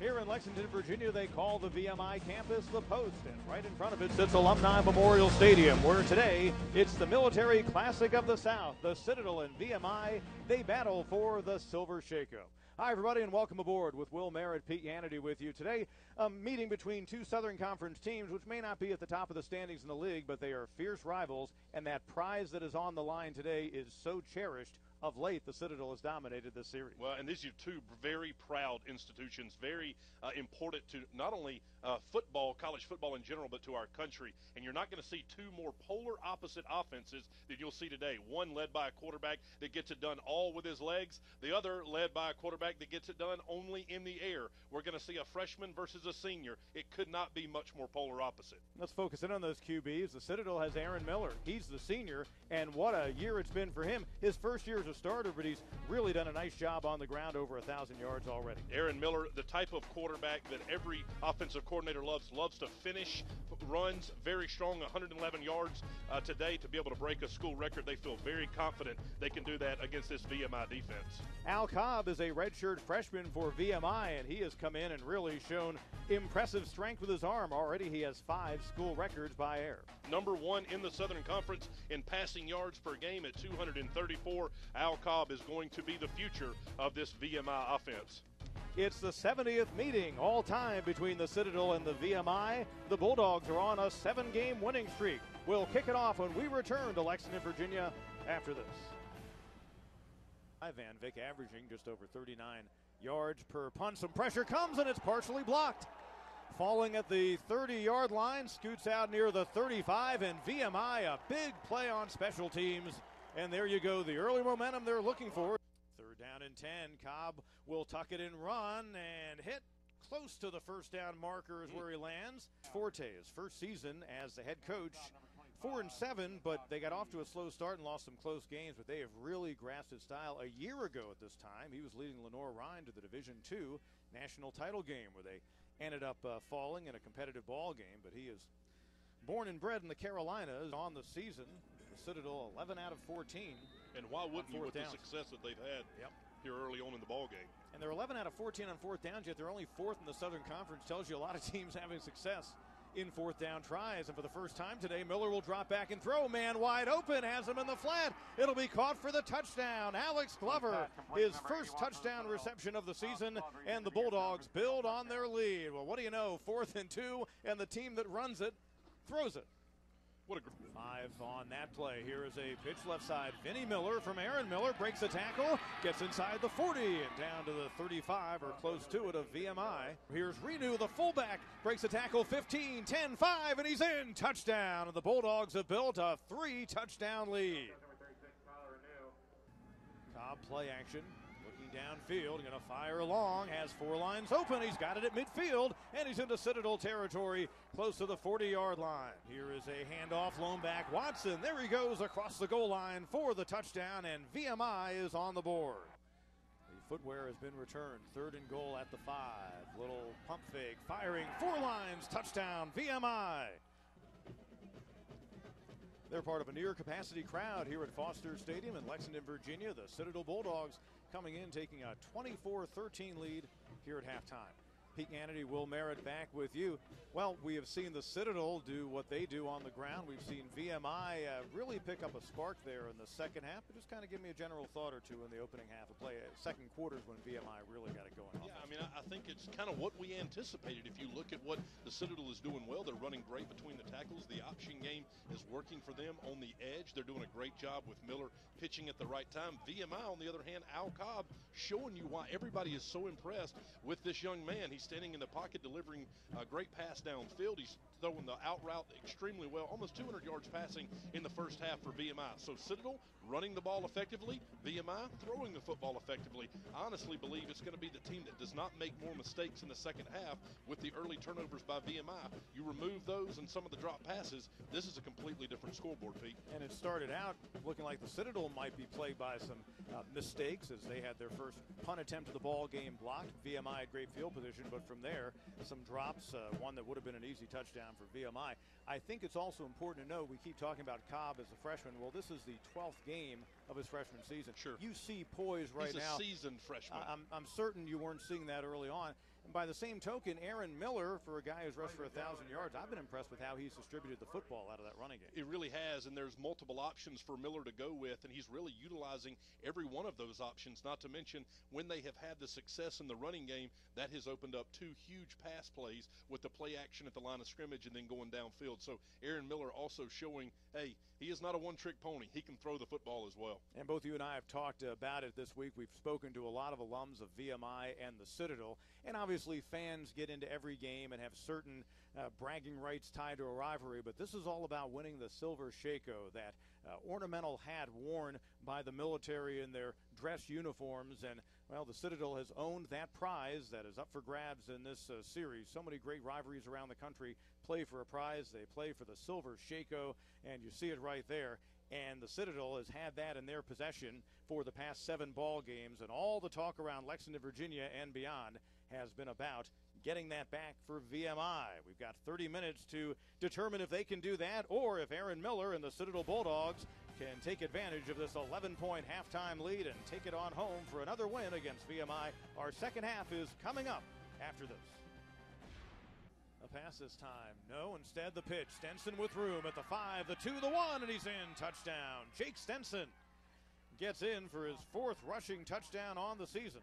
Here in Lexington, Virginia, they call the VMI campus the Post, and right in front of it sits Alumni Memorial Stadium, where today it's the Military Classic of the South. The Citadel and VMI, they battle for the Silver Shako. Hi, everybody, and welcome aboard with Will Merritt, Pete Hannity with you today. A meeting between two Southern Conference teams, which may not be at the top of the standings in the league, but they are fierce rivals, and that prize that is on the line today is so cherished. Of late, the Citadel has dominated this series. Well, and these are two very proud institutions, very important to not only football, college football in general, but to our country. And you're not going to see two more polar opposite offenses that you'll see today. One led by a quarterback that gets it done all with his legs. The other led by a quarterback that gets it done only in the air. We're going to see a freshman versus a senior. It could not be much more polar opposite. Let's focus in on those QBs. The Citadel has Aaron Miller. He's the senior, and what a year it's been for him. His first year as a starter, but he's really done a nice job on the ground, over 1,000 yards already. Aaron Miller, the type of quarterback that every offensive coordinator loves to finish runs, very strong, 111 yards today to be able to break a school record. They feel very confident they can do that against this VMI defense. Al Cobb is a redshirt freshman for VMI, and he has come in and really shown impressive strength with his arm. Already he has 5 school records by air. Number 1 in the Southern Conference in passing yards per game at 234. Al Cobb is going to be the future of this VMI offense. It's the 70th meeting all time between the Citadel and the VMI. The Bulldogs are on a 7-game winning streak. We'll kick it off when we return to Lexington, Virginia after this. Van Vick averaging just over 39 yards per punt. Some pressure comes and it's partially blocked. Falling at the 30-yard line, scoots out near the 35, and VMI a big play on special teams. And there you go, the early momentum they're looking for. Third down and 10. Cobb will tuck it and run and hit close to the first down marker is where he lands. Forte's first season as the head coach, 4-7, but they got off to a slow start and lost some close games, but they have really grasped his style. A year ago at this time, he was leading Lenore Rhine to the Division II national title game where they ended up falling in a competitive ball game, but he is born and bred in the Carolinas on the season. The Citadel 11 out of 14. And why wouldn't you with the success that they've had here early on in the ball game? And they're 11 out of 14 on fourth downs, yet they're only 4th in the Southern Conference. Tells you a lot of teams having success in fourth down tries. And for the first time today, Miller will drop back and throw. Man wide open, has him in the flat. It'll be caught for the touchdown. Alex Glover, his first touchdown reception of the season, and the Bulldogs build on their lead. Well, what do you know? 4th and 2, and the team that runs it throws it. What a 5 on that play. Here is a pitch left side. Vinnie Miller from Aaron Miller breaks a tackle, gets inside the 40 and down to the 35 or close to it of VMI. Here's Renew, the fullback, breaks a tackle 15, 10, 5, and he's in. Touchdown. And the Bulldogs have built a 3-touchdown lead. Cobb play action. Downfield, going to fire long, has 4 lines open, he's got it at midfield, and he's into Citadel territory, close to the 40-yard line. Here is a handoff, lone back Watson, there he goes across the goal line for the touchdown, and VMI is on the board. The footwear has been returned, 3rd and goal at the 5, little pump fake, firing, 4 lines, touchdown, VMI. They're part of a near-capacity crowd here at Foster Stadium in Lexington, Virginia. The Citadel Bulldogs coming in, taking a 24-13 lead here at halftime. Pete Hannity, Will Merritt back with you. Well, we have seen the Citadel do what they do on the ground. We've seen VMI really pick up a spark there in the second half. But just kind of give me a general thought or two in the opening half of play. Second quarter is when VMI really got it going. Yeah, I mean, I think it's kind of what we anticipated. If you look at what the Citadel is doing well, they're running great between the tackles. The option game is working for them on the edge. They're doing a great job with Miller pitching at the right time. VMI, on the other hand, Al Cobb, showing you why everybody is so impressed with this young man. He's standing in the pocket, delivering a great pass downfield. He's throwing the out route extremely well, almost 200 yards passing in the first half for VMI. So Citadel running the ball effectively, VMI throwing the football effectively. I honestly believe it's going to be the team that does not make more mistakes in the second half with the early turnovers by VMI. You remove those and some of the drop passes, this is a completely different scoreboard, Pete. And it started out looking like the Citadel might be plagued by some mistakes as they had their first punt attempt of the ball game blocked. VMI had great field position, but from there, some drops, one that would have been an easy touchdown for VMI. I think it's also important to know, we keep talking about Cobb as a freshman. Well, this is the 12th game of his freshman season. Sure. You see poise right now. He's a seasoned freshman. I'm certain you weren't seeing that early on. And by the same token, Aaron Miller, for a guy who's rushed for 1,000 yards, I've been impressed with how he's distributed the football out of that running game. It really has, and there's multiple options for Miller to go with, and he's really utilizing every one of those options, not to mention when they have had the success in the running game, that has opened up 2 huge pass plays with the play action at the line of scrimmage and then going downfield. So Aaron Miller also showing, hey, he is not a one-trick pony. He can throw the football as well. And both you and I have talked about it this week. We've spoken to a lot of alums of VMI and the Citadel, and obviously fans get into every game and have certain bragging rights tied to a rivalry, but this is all about winning the Silver Shako, that ornamental hat worn by the military in their dress uniforms. And, well, the Citadel has owned that prize that is up for grabs in this series. So many great rivalries around the country play for a prize. They play for the Silver Shako, and you see it right there. And the Citadel has had that in their possession for the past 7 ball games, and all the talk around Lexington, Virginia, and beyond has been about getting that back for VMI. We've got 30 minutes to determine if they can do that, or if Aaron Miller and the Citadel Bulldogs can take advantage of this 11-point halftime lead and take it on home for another win against VMI. Our second half is coming up after this. A pass this time. No, instead the pitch. Stenson with room at the 5, the 2, the 1, and he's in. Touchdown. Jake Stenson gets in for his 4th rushing touchdown on the season.